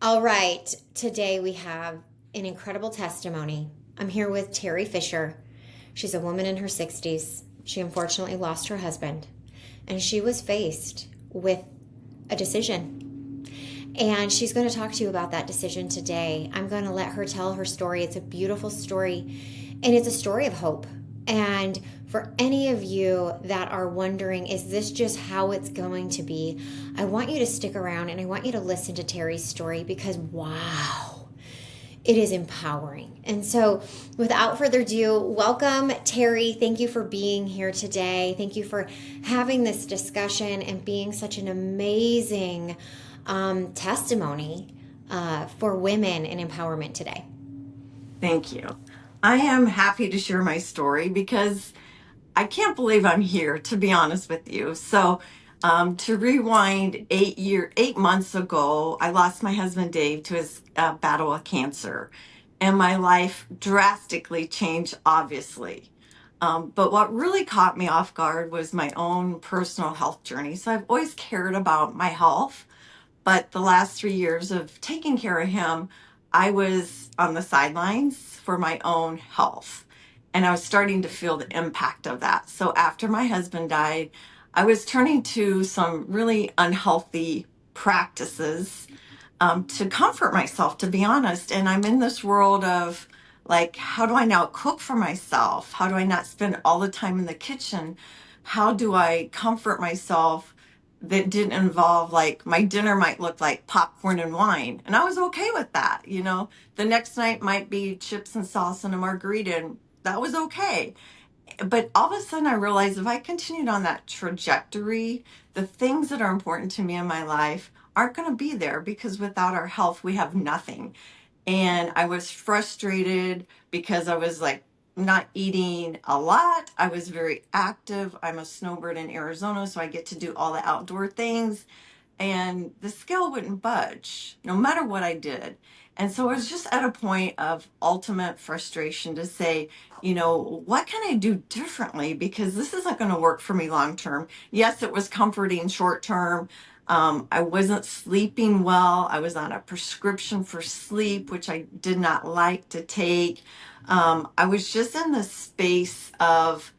All right, today we have an incredible testimony. I'm here with Terri Fisher. She's a woman in her 60s. She unfortunately lost her husband, and she was faced with a decision. And she's going to talk to you about that decision today. I'm going to let her tell her story. It's a beautiful story, and it's a story of hope. And for any of you that are wondering, is this just how it's going to be? I want you to stick around and I want you to listen to Terri's story because, wow, it is empowering. And so, without further ado, welcome, Terri. Thank you for being here today. Thank you for having this discussion and being such an amazing testimony for women in empowerment today. Thank you. I am happy to share my story because I can't believe I'm here, to be honest with you. To rewind 8 months ago, I lost my husband Dave to his battle with cancer, and my life drastically changed, obviously. But what really caught me off guard was my own personal health journey. So I've always cared about my health, but the last 3 years of taking care of him, I was on the sidelines for my own health. And I was starting to feel the impact of that. So after my husband died, I was turning to some really unhealthy practices to comfort myself, to be honest. And I'm in this world of like, how do I now cook for myself? How do I not spend all the time in the kitchen? How do I comfort myself that didn't involve like my dinner might look like popcorn and wine? And I was okay with that. The next night might be chips and salsa and a margarita, and that was okay. But all of a sudden, I realized if I continued on that trajectory, the things that are important to me in my life aren't going to be there because without our health, we have nothing. And I was frustrated because I was like not eating a lot. I was very active. I'm a snowbird in Arizona, so I get to do all the outdoor things. And the scale wouldn't budge no matter what I did. And so I was just at a point of ultimate frustration to say, what can I do differently? Because this isn't going to work for me long term. Yes, it was comforting short term. I wasn't sleeping well. I was on a prescription for sleep, which I did not like to take. I was just in this space of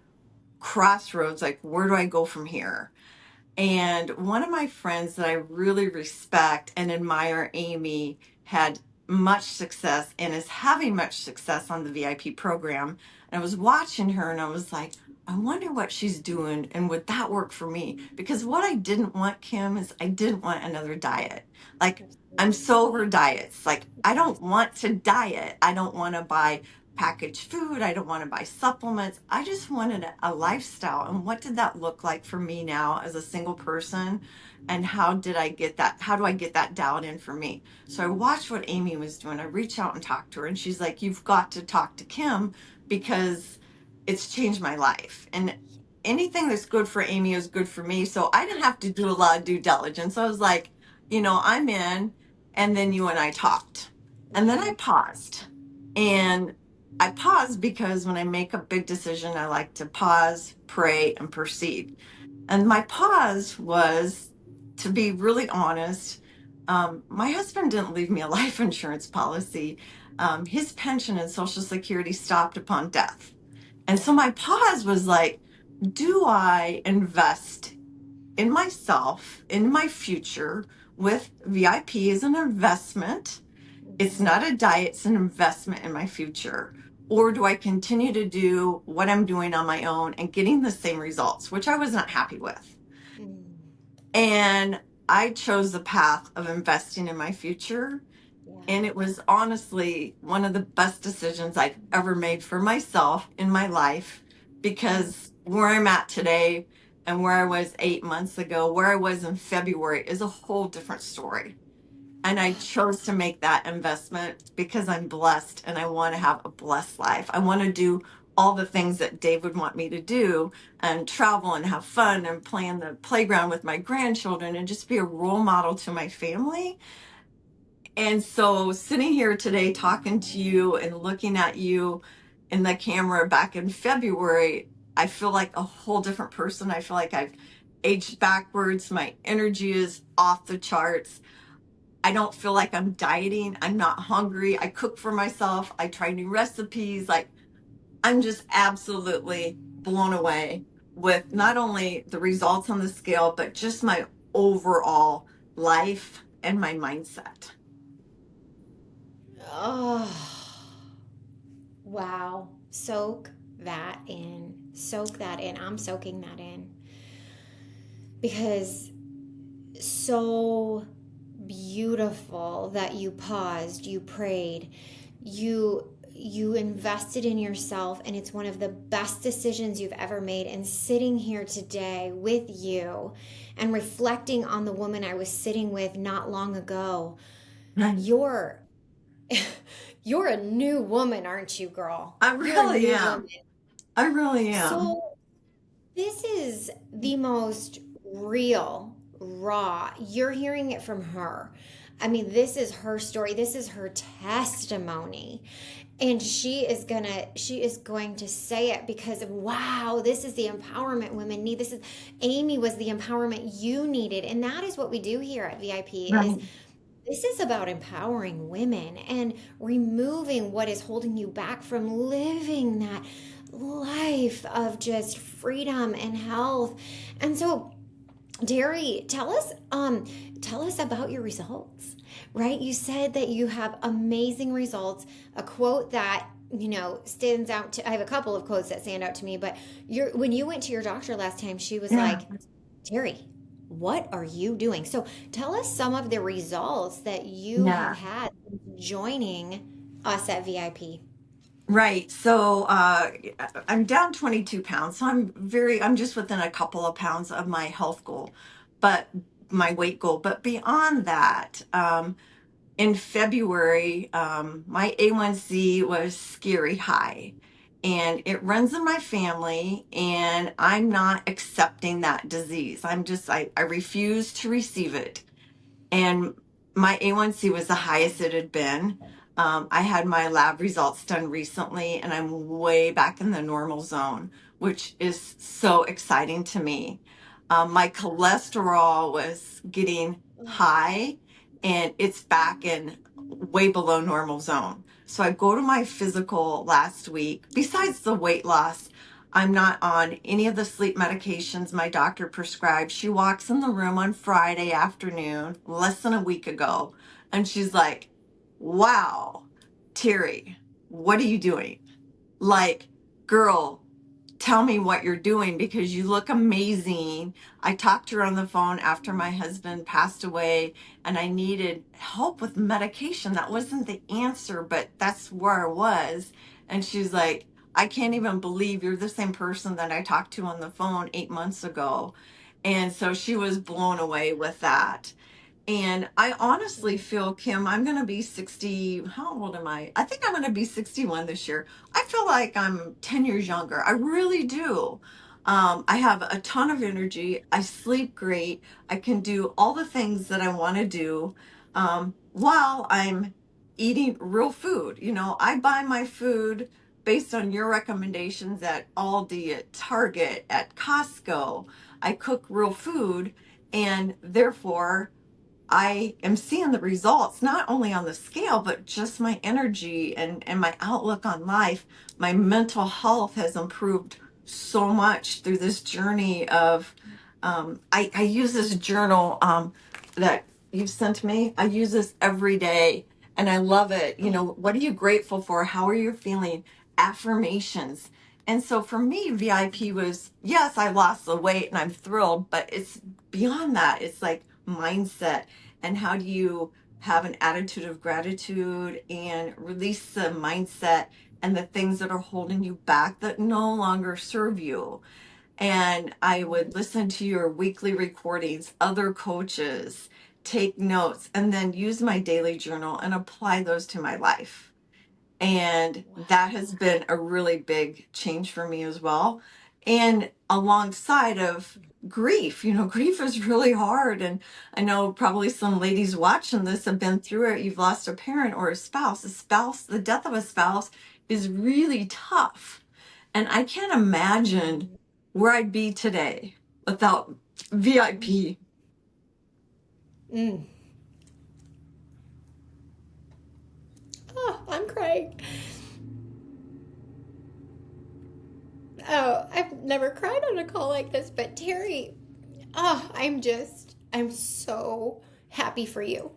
crossroads, like, where do I go from here? And one of my friends that I really respect and admire, Amy, had much success and is having much success on the VIP program. And I was watching her and I was like, I wonder what she's doing and would that work for me? Because what I didn't want, Kim, is I didn't want another diet. Like, I'm so over diets. Like, I don't want to diet. I don't want to buy packaged food. I don't want to buy supplements. I just wanted a lifestyle. And what did that look like for me now as a single person? And how did I get that? How do I get that dialed in for me? So I watched what Amy was doing. I reached out and talked to her, and she's like, you've got to talk to Kim because it's changed my life. And anything that's good for Amy is good for me. So I didn't have to do a lot of due diligence. I was like, I'm in. And then you and I talked. And then I paused. And I pause because when I make a big decision, I like to pause, pray, and proceed. And my pause was, to be really honest, my husband didn't leave me a life insurance policy. His pension and Social Security stopped upon death. And so my pause was like, do I invest in myself, in my future with VIP as an investment? It's not a diet, it's an investment in my future. Or do I continue to do what I'm doing on my own and getting the same results, which I was not happy with? And I chose the path of investing in my future. And it was honestly one of the best decisions I've ever made for myself in my life, because where I'm at today and where I was 8 months ago, where I was in February, is a whole different story. And I chose to make that investment because I'm blessed and I want to have a blessed life. I want to do all the things that Dave would want me to do and travel and have fun and play in the playground with my grandchildren and just be a role model to my family. And so sitting here today talking to you and looking at you in the camera back in February, I feel like a whole different person. I feel like I've aged backwards. My energy is off the charts. I don't feel like I'm dieting. I'm not hungry. I cook for myself. I try new recipes. Like, I'm just absolutely blown away with not only the results on the scale, but just my overall life and my mindset. Oh, wow. Soak that in. Soak that in. I'm soaking that in. Because so beautiful that you paused, you prayed, you invested in yourself, and it's one of the best decisions you've ever made. And sitting here today with you and reflecting on the woman I was sitting with not long ago, Right. you're you're a new woman, aren't you, girl? I You're a really new am. woman. I really am. So this is the most real, raw. You're hearing it from her. I mean, this is her story. This is her testimony. And she is going to say it because wow, this is the empowerment women need. This is Amy was the empowerment you needed. And that is what we do here at VIP is Right. this is about empowering women and removing what is holding you back from living that life of just freedom and health. And so, Terri, tell us about your results. Right? You said that you have amazing results. A quote that stands out to I have a couple of quotes that stand out to me, but when you went to your doctor last time, she was Yeah. like, Terri, what are you doing? So tell us some of the results that you have Yeah. had joining us at VIP. Right. So I'm down 22 pounds. So I'm just within a couple of pounds of my health goal, but my weight goal. But beyond that, in February, my A1C was scary high, and it runs in my family, and I'm not accepting that disease. I refuse to receive it. And my A1C was the highest it had been. I had my lab results done recently, and I'm way back in the normal zone, which is so exciting to me. My cholesterol was getting high, and it's back in way below normal zone. So I go to my physical last week. Besides the weight loss, I'm not on any of the sleep medications my doctor prescribed. She walks in the room on Friday afternoon, less than a week ago, and she's like, wow, Terri, what are you doing? Like, girl, tell me what you're doing because you look amazing. I talked to her on the phone after my husband passed away and I needed help with medication. That wasn't the answer, but that's where I was. And she's like, I can't even believe you're the same person that I talked to on the phone 8 months ago. And so she was blown away with that. And I honestly feel, Kim, I'm going to be 60. How old am I? I think I'm going to be 61 this year. I feel like I'm 10 years younger. I really do. I have a ton of energy. I sleep great. I can do all the things that I want to do while I'm eating real food. I buy my food based on your recommendations at Aldi, at Target, at Costco. I cook real food, and therefore, I am seeing the results not only on the scale, but just my energy and my outlook on life. My mental health has improved so much through this journey of, I use this journal that you've sent me. I use this every day and I love it. What are you grateful for? How are you feeling? Affirmations. And so for me, VIP was, yes, I lost the weight and I'm thrilled, but it's beyond that. It's like mindset, and how do you have an attitude of gratitude and release the mindset and the things that are holding you back that no longer serve you. And I would listen to your weekly recordings, other coaches, take notes, and then use my daily journal and apply those to my life. And that has Wow. been a really big change for me as well. And alongside of grief, grief is really hard. And I know probably some ladies watching this have been through it. You've lost a parent or a spouse. The death of a spouse is really tough. And I can't imagine where I'd be today without VIP. Mm. I'm crying. Oh, I've never cried on a call like this, but Terri, oh, I'm so happy for you.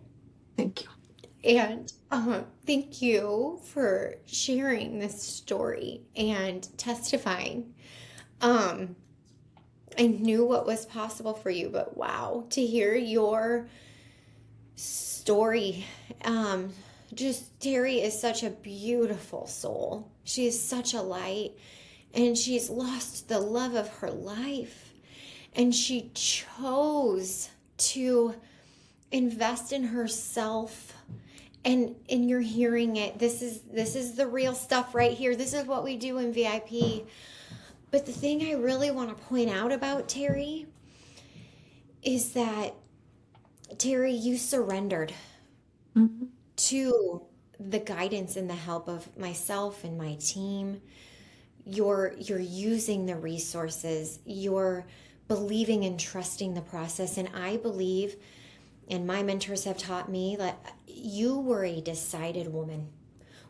Thank you. And thank you for sharing this story and testifying. Um, I knew what was possible for you, but wow, to hear your story. Um, just Terri is such a beautiful soul. She is such a light, and she's lost the love of her life. And she chose to invest in herself. And you're hearing it. This is the real stuff right here. This is what we do in VIP. But the thing I really want to point out about Terri is that Terri, you surrendered Mhm. to the guidance and the help of myself and my team. You're using the resources. You're believing and trusting the process. And I believe, and my mentors have taught me, that you were a decided woman.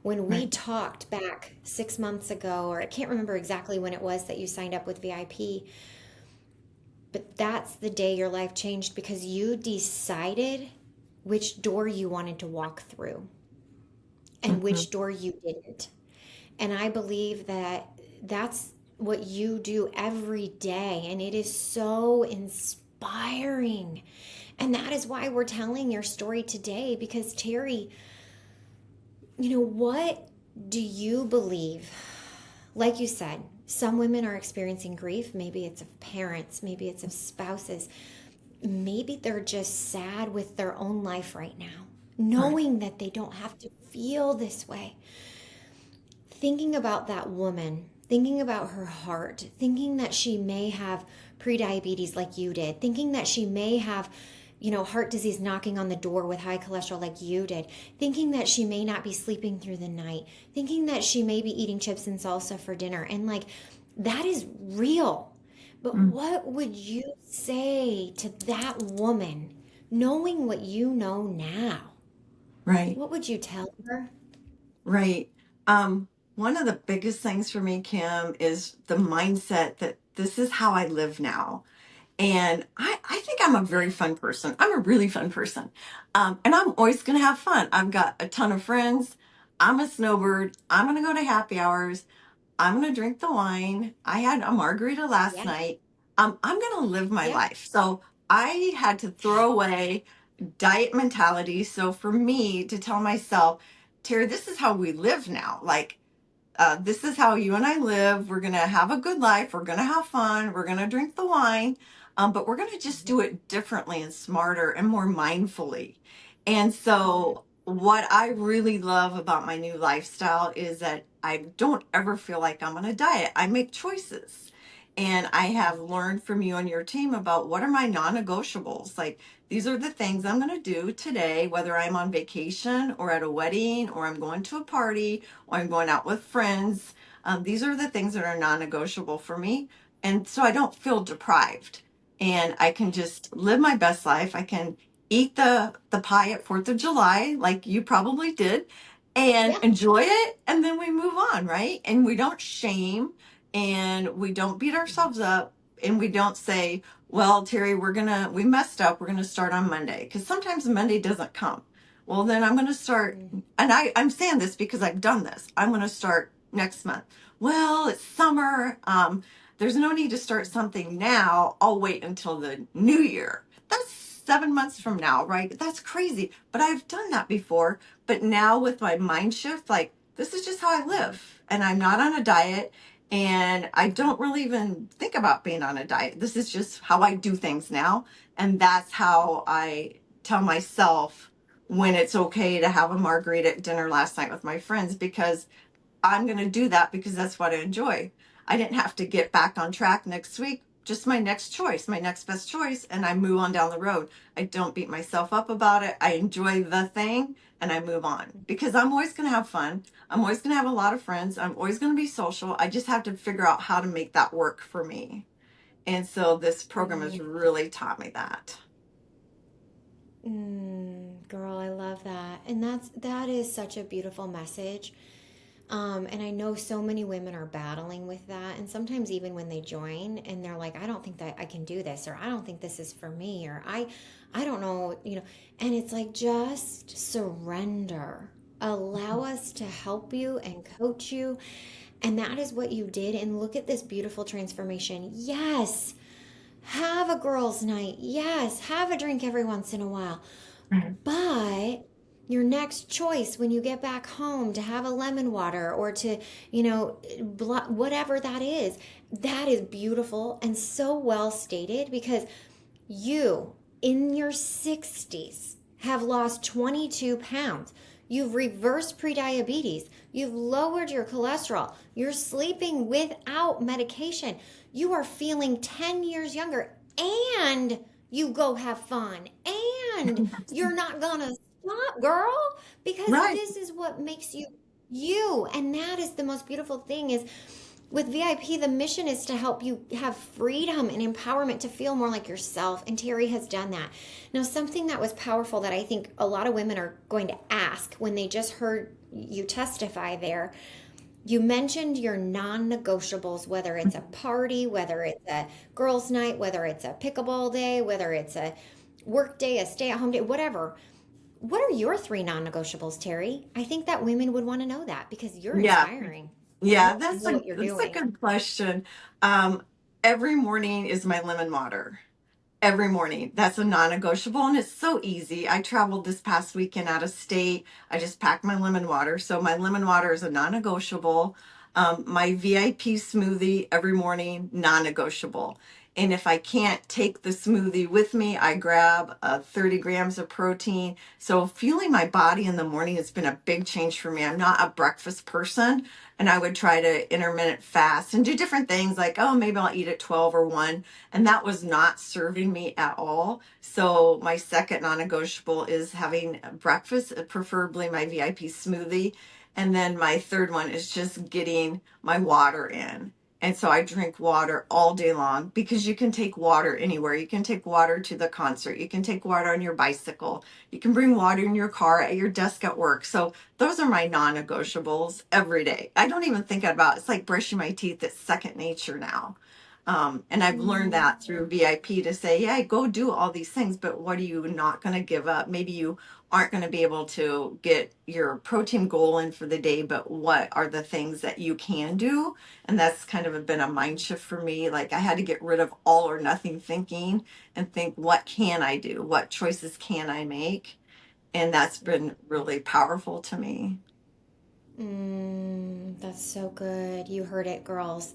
When we Right. talked back 6 months ago, or I can't remember exactly when it was that you signed up with VIP, but that's the day your life changed because you decided which door you wanted to walk through and Mhm. which door you didn't. And I believe that that's what you do every day. And it is so inspiring. And that is why we're telling your story today because, Terri, what do you believe? Like you said, some women are experiencing grief. Maybe it's of parents, maybe it's of spouses. Maybe they're just sad with their own life right now, Right. knowing that they don't have to feel this way. Thinking about that woman, thinking about her heart, thinking that she may have prediabetes like you did, thinking that she may have, heart disease knocking on the door with high cholesterol like you did, thinking that she may not be sleeping through the night, thinking that she may be eating chips and salsa for dinner. And like, that is real. But Mm. what would you say to that woman, knowing what you know now? Right. What would you tell her? Right. One of the biggest things for me, Kim, is the mindset that this is how I live now. And I think I'm a very fun person. I'm a really fun person. And I'm always going to have fun. I've got a ton of friends. I'm a snowbird. I'm going to go to happy hours. I'm going to drink the wine. I had a margarita last Yeah. night. I'm going to live my Yeah. life. So I had to throw away diet mentality. So for me to tell myself, Terry, this is how we live now. Like, this is how you and I live. We're going to have a good life. We're going to have fun. We're going to drink the wine. But we're going to just do it differently and smarter and more mindfully. And Mhm. so, what I really love about my new lifestyle is that I don't ever feel like I'm on a diet. I make choices. And I have learned from you and your team about what are my non negotiables. Like, these are the things I'm going to do today, whether I'm on vacation or at a wedding or I'm going to a party or I'm going out with friends. These are the things that are non negotiable for me. And so I don't feel deprived and I can just live my best life. I can eat the pie at 4th of July, like you probably did, and Yeah. enjoy it. And then we move on, right? And we don't shame and we don't beat ourselves up and we don't say, well, Terry, we messed up. We're going to start on Monday. Because sometimes Monday doesn't come. Well, then I'm going to start Mm. and I'm saying this because I've done this. I'm going to start next month. Well, it's summer. There's no need to start something now. I'll wait until the new year. That's 7 months from now, right? That's crazy. But I've done that before. But now with my mind shift, like this is just how I live. And I'm not on a diet. And I don't really even think about being on a diet. This is just how I do things now. And that's how I tell myself when it's okay to have a margarita at dinner last night with my friends because I'm going to do that because that's what I enjoy. I didn't have to get back on track next week, just my next choice, my next best choice, and I move on down the road. I don't beat myself up about it. I enjoy the thing and I move on because I'm always going to have fun. I'm always going to have a lot of friends. I'm always going to be social. I just have to figure out how to make that work for me. And so this program has Mm. really taught me that. Girl, I love that. and that is such a beautiful message. And I know so many women are battling with that. And sometimes even when they join and they're like, I don't think that I can do this, or I don't think this is for me, or I don't know, and it's like, just surrender. Allow us to help you and coach you. And that is what you did. And look at this beautiful transformation. Yes, have a girls' night. Yes, have a drink every once in a while. Right. But your next choice when you get back home to have a lemon water or to, whatever that is beautiful and so well stated, because you, in your 60s, have lost 22 pounds. You've reversed prediabetes. You've lowered your cholesterol. You're sleeping without medication. You are feeling 10 years younger, and you go have fun. And you're not going to stop, girl, because Right. this is what makes you you. And that is the most beautiful thing is with VIP, the mission is to help you have freedom and empowerment to feel more like yourself. And Terri has done that. Now, something that was powerful that I think a lot of women are going to ask when they just heard you testify there, you mentioned your non negotiables, whether it's a party, whether it's a girls' night, whether it's a pickleball day, whether it's a work day, a stay at home day, whatever. What are your three non negotiables, Terri? I think that women would want to know that because you're Yeah. inspiring. And Yeah, you know what you're that's a doing. good question. Um, every morning is my lemon water. Every morning. That's a non-negotiable, and it's so easy. I traveled this past weekend out of state. I just packed my lemon water. So my lemon water is a non-negotiable. My VIP smoothie every morning, non-negotiable. And if I can't take the smoothie with me, I grab 30 grams of protein. So fueling my body in the morning has been a big change for me. I'm not a breakfast person, and I would try to intermittent fast and do different things like, oh, maybe I'll eat at 12 or 1, and that was not serving me at all. So my second non-negotiable is having breakfast, preferably my VIP smoothie, and then my third one is just getting my water in. And so I drink water all day long because you can take water anywhere. You can take water to the concert. You can take water on your bicycle. You can bring water in your car at your desk at work. So those are my non-negotiables every day. I don't even think about it's like brushing my teeth. It's second nature now. And I've learned Mm. that through VIP to say, yeah, go do all these things, but what are you not going to give up? Maybe you aren't going to be able to get your protein goal in for the day, but what are the things that you can do? And that's kind of been a mind shift for me. Like I had to get rid of all or nothing thinking and think, what can I do? What choices can I make? And that's been really powerful to me. That's so good. You heard it, girls.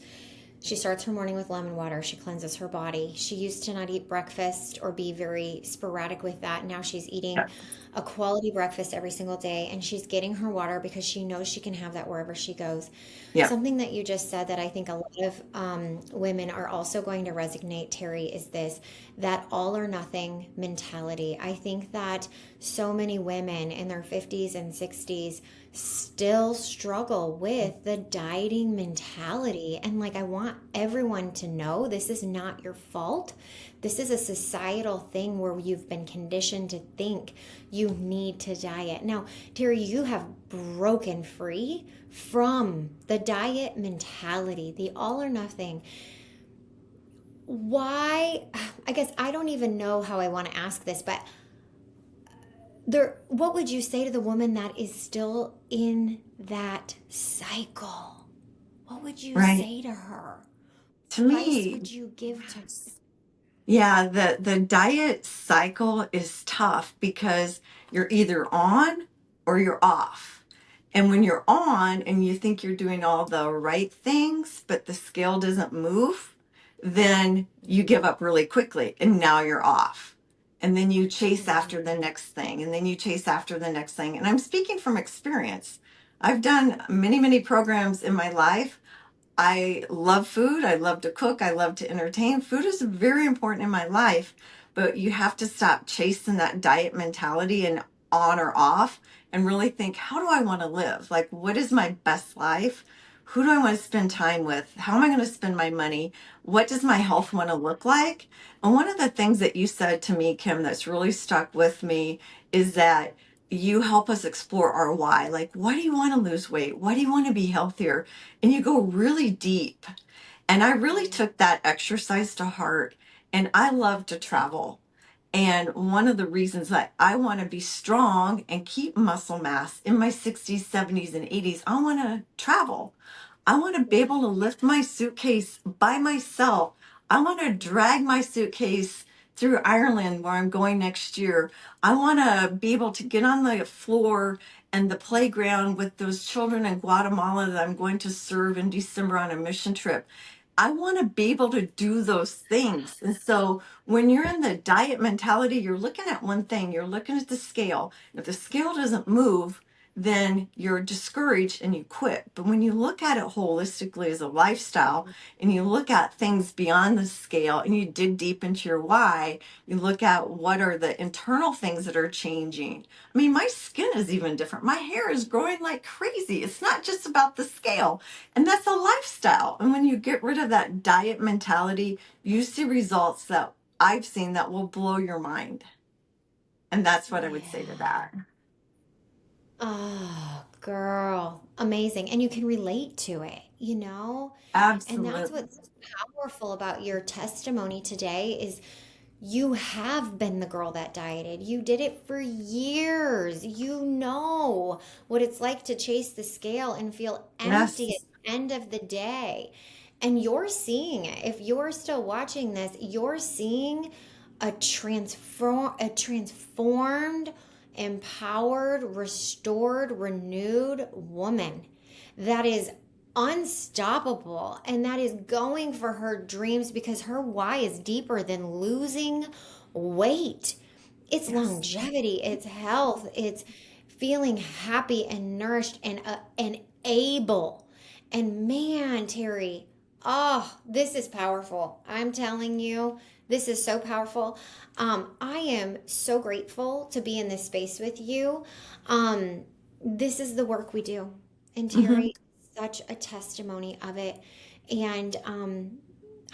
She starts her morning with lemon water. She cleanses her body. She used to not eat breakfast or be very sporadic with that. Now she's eating Yeah. a quality breakfast every single day, and she's getting her water because she knows she can have that wherever she goes. Yeah. Something that you just said that I think a lot of women are also going to resonate, Terri, is this that all or nothing mentality. I think that so many women in their 50s and 60s still struggle with the dieting mentality. And like, I want everyone to know this is not your fault. This is a societal thing where you've been conditioned to think you need to diet. Now, Terri, you have broken free from the diet mentality, the all or nothing. Why? I guess I don't even know how I want to ask this, but what would you say to the woman that is still in that cycle? What would you Right. say to her? To Advice me, would you give to? yeah, the diet cycle is tough because you're either on or you're off. And when you're on and you think you're doing all the right things, but the scale doesn't move, then you give up really quickly and now you're off. And then you chase Mm. after the next thing, and then you chase after the next thing. And I'm speaking from experience. I've done many, many programs in my life. I love food. I love to cook. I love to entertain. Food is very important in my life, but you have to stop chasing that diet mentality and on or off and really think, how do I want to live? Like, what is my best life? Who do I want to spend time with? How am I going to spend my money? What does my health want to look like? And one of the things that you said to me, Kim, that's really stuck with me is that you help us explore our why. Like, why do you want to lose weight? Why do you want to be healthier? And you go really deep. And I really took that exercise to heart. And I love to travel. And one of the reasons that I want to be strong and keep muscle mass in my 60s, 70s, and 80s, I want to travel. I want to be able to lift my suitcase by myself. I want to drag my suitcase through Ireland where I'm going next year. I want to be able to get on the floor and the playground with those children in Guatemala that I'm going to serve in December on a mission trip. I want to be able to do those things. And so when you're in the diet mentality, you're looking at one thing, you're looking at the scale. If the scale doesn't move, then you're discouraged and you quit. But when you look at it holistically as a lifestyle and you look at things beyond the scale and you dig deep into your why, you look at what are the internal things that are changing. I mean, my skin is even different. My hair is growing like crazy. It's not just about the scale. And that's a lifestyle. And when you get rid of that diet mentality, you see results that I've seen that will blow your mind. And that's what I would say to Yeah. that. Oh, girl, amazing. And you can relate to it, you know? And that's Absolutely. what's powerful about your testimony today is you have been the girl that dieted. You did it for years. You know what it's like to chase the scale and feel empty at Yes. the end of the day. And you're seeing it. If you're still watching this, you're seeing a transformed, empowered, restored, renewed woman that is unstoppable and that is going for her dreams because her why is deeper than losing weight. It's Yes. longevity, it's health, it's feeling happy and nourished and able. And man, Terry, oh, this is powerful. I'm telling you, this is so powerful. I am so grateful to be in this space with you. This is the work we do. And Hmm. Terry, such a testimony of it. And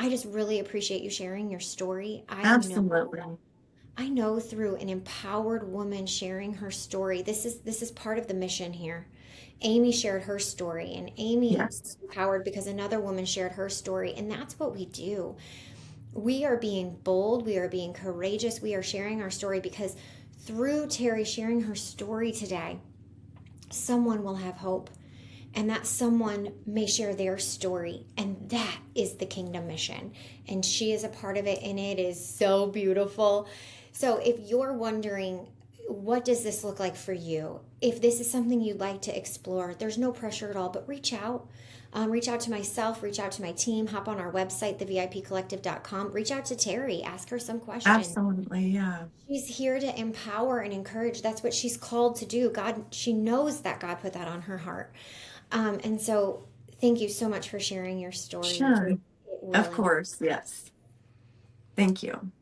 I just really appreciate you sharing your story. Absolutely. I know through an empowered woman sharing her story, this is part of the mission here. Amy shared her story, and Amy Yes. empowered because another woman shared her story, and that's what we do. We are being bold, we are being courageous, we are sharing our story because through Terry sharing her story today, someone will have hope and that someone may share their story, and that is the kingdom mission, and she is a part of it, and it is so beautiful. So if you're wondering, what does this look like for you, if this is something you'd like to explore, there's no pressure at all, but reach out to myself, reach out to my team, hop on our website, thevipcollective.com, reach out to Terry, ask her some questions. Absolutely. Yeah. She's here to empower and encourage. That's what she's called to do. God, she knows that God put that on her heart. And so thank you so much for sharing your story. Sure. It Of really course. Yes. Thank you.